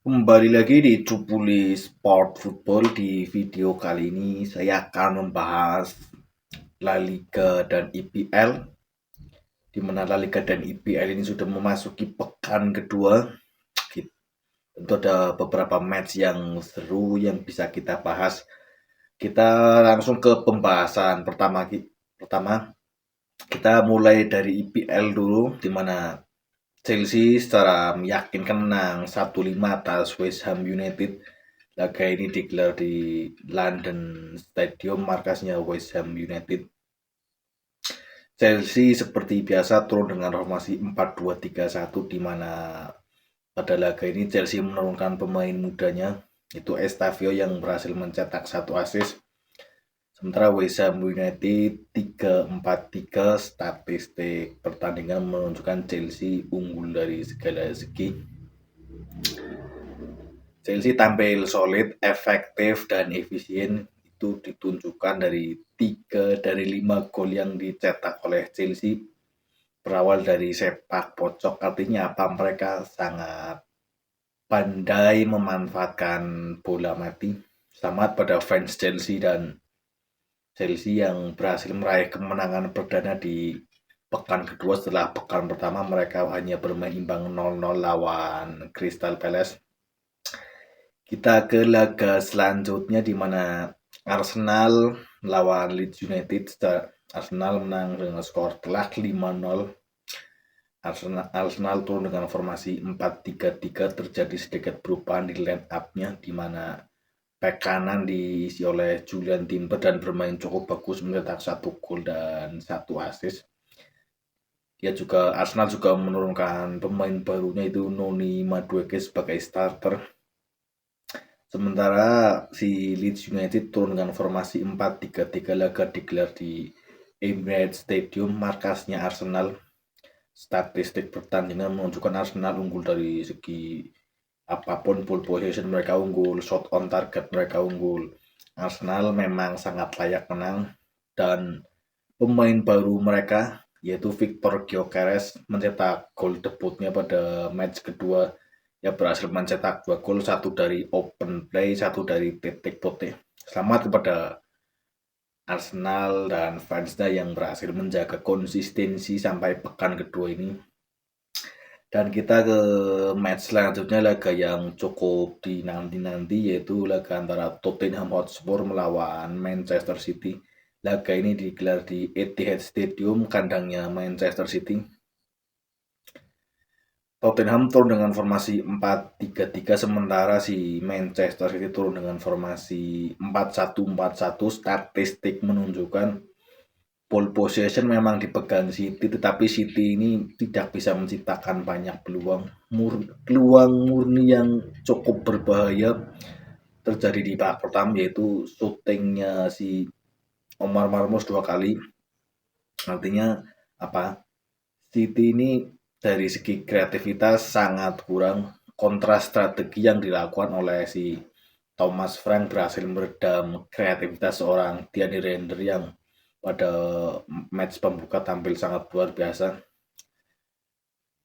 Kembali lagi di Cupuli Sport Football. Di video kali ini saya akan membahas La Liga dan IPL, di mana La Liga dan IPL ini sudah memasuki pekan kedua. Tentu ada beberapa match yang seru yang bisa kita bahas. Kita langsung ke pembahasan pertama kita mulai dari IPL dulu, di mana Chelsea secara meyakinkan menang 1-5 atas West Ham United. Laga ini digelar di London Stadium, markasnya West Ham United. Chelsea seperti biasa turun dengan formasi 4-2-3-1, di mana pada laga ini Chelsea menurunkan pemain mudanya, itu Estavio yang berhasil mencetak 1 assist. Sementara West Ham United 3-4-3, statistik pertandingan menunjukkan Chelsea unggul dari segala segi. Chelsea tampil solid, efektif, dan efisien. Itu ditunjukkan dari 3 dari 5 gol yang dicetak oleh Chelsea berawal dari sepak pojok. Artinya apa? Mereka sangat pandai memanfaatkan bola mati. Selamat pada fans Chelsea yang berhasil meraih kemenangan perdana di pekan kedua setelah pekan pertama mereka hanya bermain imbang 0-0 lawan Crystal Palace. Kita ke laga selanjutnya, di mana Arsenal melawan Leeds United. Arsenal menang dengan skor telak 5-0. Arsenal turun dengan formasi 4-3-3, terjadi sedikit perubahan di line up-nya, di mana back kanan diisi oleh Julian Timber dan bermain cukup bagus, mencetak 1 gol dan 1 assist. Arsenal juga menurunkan pemain barunya, itu Noni Madueke sebagai starter. Sementara si Leeds United turun dengan formasi 4-3-3. Laga digelar di Emirates Stadium, markasnya Arsenal. Statistik pertandingan menunjukkan Arsenal unggul dari segi apapun, ball possession mereka unggul, shot on target mereka unggul. Arsenal memang sangat layak menang, dan pemain baru mereka yaitu Victor Gyökeres mencetak gol debutnya pada match kedua. Ya, berhasil mencetak 2 gol, 1 dari open play, 1 dari titik putih. Selamat kepada Arsenal dan fansnya yang berhasil menjaga konsistensi sampai pekan kedua ini. Dan kita ke match selanjutnya, laga yang cukup dinanti-nanti, yaitu laga antara Tottenham Hotspur melawan Manchester City. Laga ini digelar di Etihad Stadium, kandangnya Manchester City. Tottenham turun dengan formasi 4-3-3, sementara si Manchester City turun dengan formasi 4-1-4-1. Statistik menunjukkan ball possession memang dipegang City, tetapi City ini tidak bisa menciptakan banyak peluang. Peluang murni yang cukup berbahaya terjadi di babak pertama, yaitu syutingnya si Omar Marmos 2 kali. Artinya apa? City ini dari segi kreativitas sangat kurang. Kontra strategi yang dilakukan oleh si Thomas Frank berhasil meredam kreativitas seorang Thierry Render yang pada match pembuka tampil sangat luar biasa.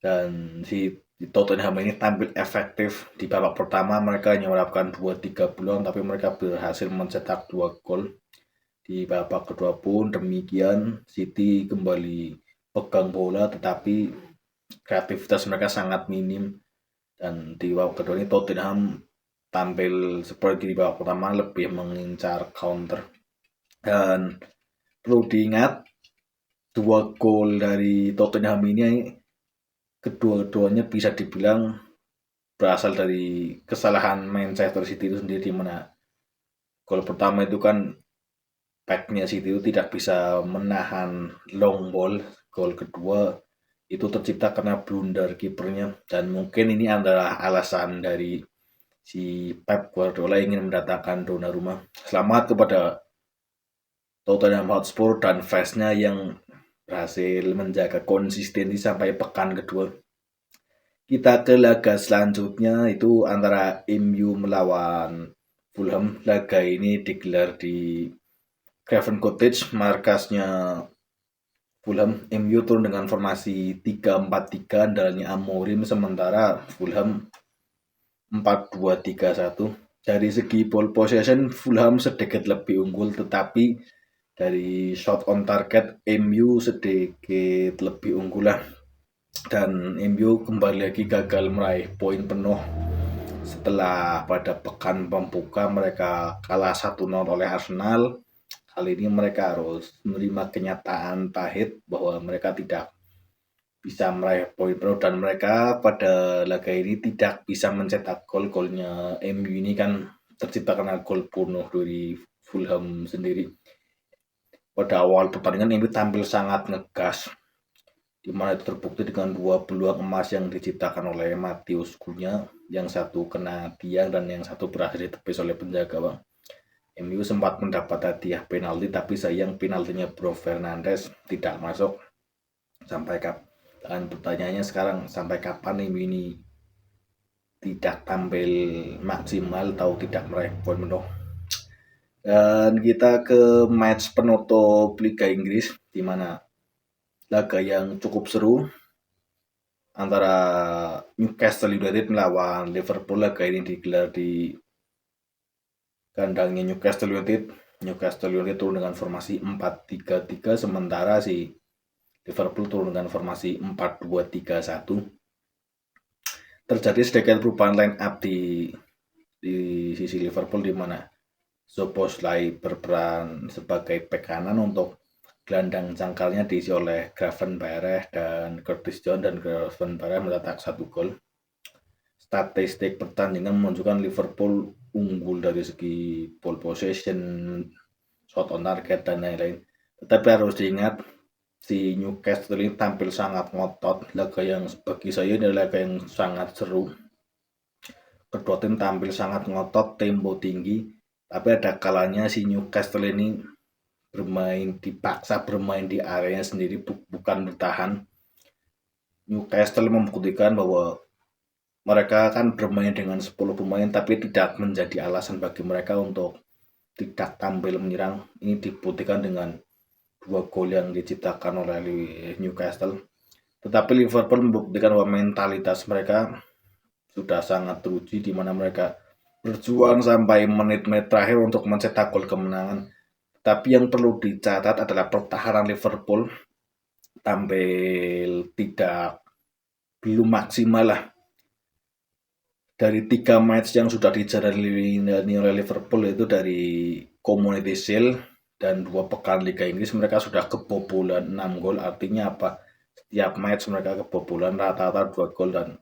Dan si Tottenham ini tampil efektif. Di babak pertama mereka hanya melakukan 2-3 peluang, tapi mereka berhasil mencetak 2 gol. Di babak kedua pun demikian, City kembali pegang bola, tetapi kreativitas mereka sangat minim. Dan di babak kedua ini Tottenham tampil seperti di babak pertama, lebih mengincar counter. Dan perlu diingat, 2 gol dari Tottenham ini kedua-duanya bisa dibilang berasal dari kesalahan Manchester City itu sendiri, di mana gol pertama itu kan backnya City itu tidak bisa menahan long ball. Gol kedua itu tercipta karena blunder kipernya, dan mungkin ini adalah alasan dari si Pep Guardiola ingin mendatangkan Donnarumma. Selamat kepada Tottenham Hotspur dan fansnya yang berhasil menjaga konsistensi sampai pekan kedua. Kita ke laga selanjutnya, itu antara MU melawan Fulham. Laga ini digelar di Craven Cottage, markasnya Fulham. MU turun dengan formasi 3-4-3 andalnya Amorim, sementara Fulham 4-2-3-1. Dari segi ball possession Fulham sedikit lebih unggul, tetapi dari shot on target MU sedikit lebih unggul lah. Dan MU kembali lagi gagal meraih poin penuh setelah pada pekan pembuka mereka kalah 1-0 oleh Arsenal. Kali ini mereka harus menerima kenyataan pahit bahwa mereka tidak bisa meraih poin penuh dan mereka pada laga ini tidak bisa mencetak gol. Golnya MU ini kan tercipta karena gol bunuh dari Fulham sendiri. Pada awal pertandingan MU tampil sangat ngegas, di mana itu terbukti dengan 2 peluang emas yang diciptakan oleh Matheus Cunha, yang satu kena tiang dan yang satu berhasil ditepis oleh penjaga bang. MU sempat mendapat hadiah penalti, tapi sayang penaltinya Bro Fernandes tidak masuk. Dan pertanyaannya sekarang, sampai kapan MU ini tidak tampil maksimal atau tidak meraih poin penuh? Dan kita ke match penutup Liga Inggris, di mana laga yang cukup seru antara Newcastle United melawan Liverpool. Laga ini digelar di kandangnya Newcastle United. Newcastle United turun dengan formasi 4-3-3, sementara si Liverpool turun dengan formasi 4-2-3-1. Terjadi sedikit perubahan line up di sisi Liverpool, di mana Szoboszlai berperan sebagai bek kanan, untuk gelandang jangkalnya diisi oleh Gravenberch dan Curtis Jones, dan Gravenberch mencetak 1 gol. Statistik pertandingan menunjukkan Liverpool unggul dari segi ball possession, shot on target, dan lain-lain. Tetapi harus diingat, si Newcastle ini tampil sangat ngotot. Laga yang bagi saya ini laga yang sangat seru. Kedua tim tampil sangat ngotot, tempo tinggi, tapi ada kalanya si Newcastle ini dipaksa bermain di areanya sendiri, bukan bertahan. Newcastle membuktikan bahwa mereka akan bermain dengan 10 pemain, tapi tidak menjadi alasan bagi mereka untuk tidak tampil menyerang. Ini dibuktikan dengan 2 gol yang diciptakan oleh Newcastle. Tetapi Liverpool membuktikan bahwa mentalitas mereka sudah sangat teruji, di mana mereka berjuang sampai menit-menit terakhir untuk mencetak gol kemenangan. Tapi yang perlu dicatat adalah pertahanan Liverpool tampil belum maksimal lah. Dari 3 match yang sudah dijalani oleh Liverpool, itu dari Community Shield dan 2 pekan Liga Inggris, mereka sudah kebobolan 6 gol. Artinya apa? Setiap match mereka kebobolan rata-rata 2 gol, dan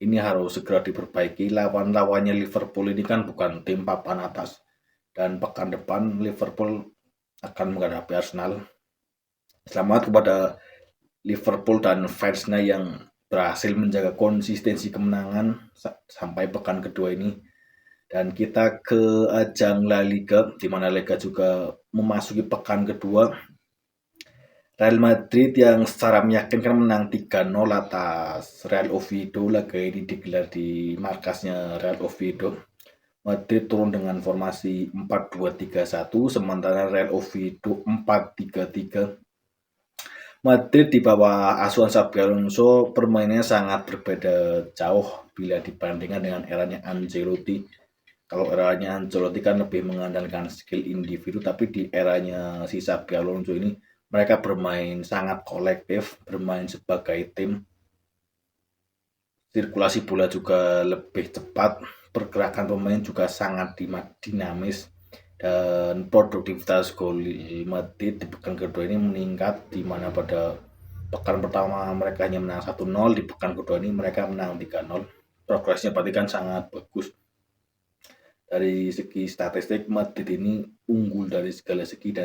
ini harus segera diperbaiki. Lawan-lawannya Liverpool ini kan bukan tim papan atas, dan pekan depan Liverpool akan menghadapi Arsenal. Selamat kepada Liverpool dan fansnya yang berhasil menjaga konsistensi kemenangan sampai pekan kedua ini. Dan kita ke ajang La Liga, di mana Liga juga memasuki pekan kedua. Real Madrid yang secara meyakinkan menang 3-0 atas Real Oviedo. Laga ini digelar di markasnya Real Oviedo. Madrid turun dengan formasi 4-2-3-1, sementara Real Oviedo 4-3-3. Madrid di bawah asuhan Xabi Alonso permainannya sangat berbeda jauh bila dibandingkan dengan eranya Ancelotti. Kalau eranya Ancelotti kan lebih mengandalkan skill individu, tapi di eranya si Xabi Alonso ini mereka bermain sangat kolektif, bermain sebagai tim. Sirkulasi bola juga lebih cepat, pergerakan pemain juga sangat dinamis, dan produktivitas gol Madrid di pekan kedua ini meningkat, di mana pada pekan pertama mereka hanya menang 1-0, di pekan kedua ini mereka menang 3-0. Progresnya berarti kan sangat bagus. Dari segi statistik Madrid ini unggul dari segala segi,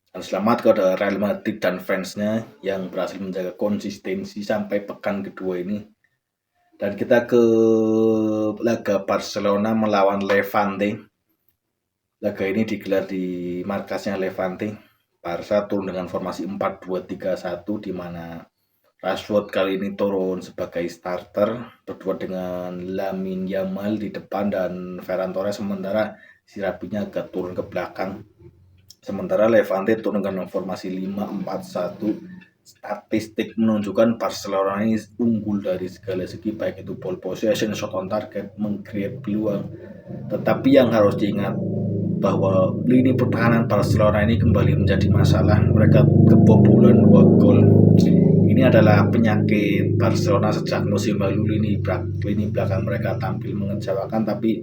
Dan selamat kepada Real Madrid dan fansnya yang berhasil menjaga konsistensi sampai pekan kedua ini. Dan kita ke laga Barcelona melawan Levante. Laga ini digelar di markasnya Levante. Barca turun dengan formasi 4-2-3-1, di mana Rashford kali ini turun sebagai starter berdua dengan Lamine Yamal di depan dan Ferran Torres, sementara si Rabinya agak turun ke belakang. Sementara Levante turun dengan formasi 5-4-1, statistik menunjukkan Barcelona ini unggul dari segala segi, baik itu ball possession, shot on target, meng-create peluang. Tetapi yang harus diingat bahwa lini pertahanan Barcelona ini kembali menjadi masalah. Mereka kebobolan 2 gol. Ini adalah penyakit Barcelona sejak musim lalu. Lini belakang mereka tampil mengecewakan, tapi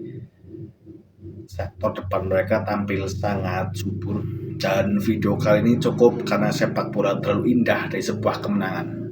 sektor depan mereka tampil sangat subur. Dan video kali ini cukup karena sepak bola terlalu indah dari sebuah kemenangan.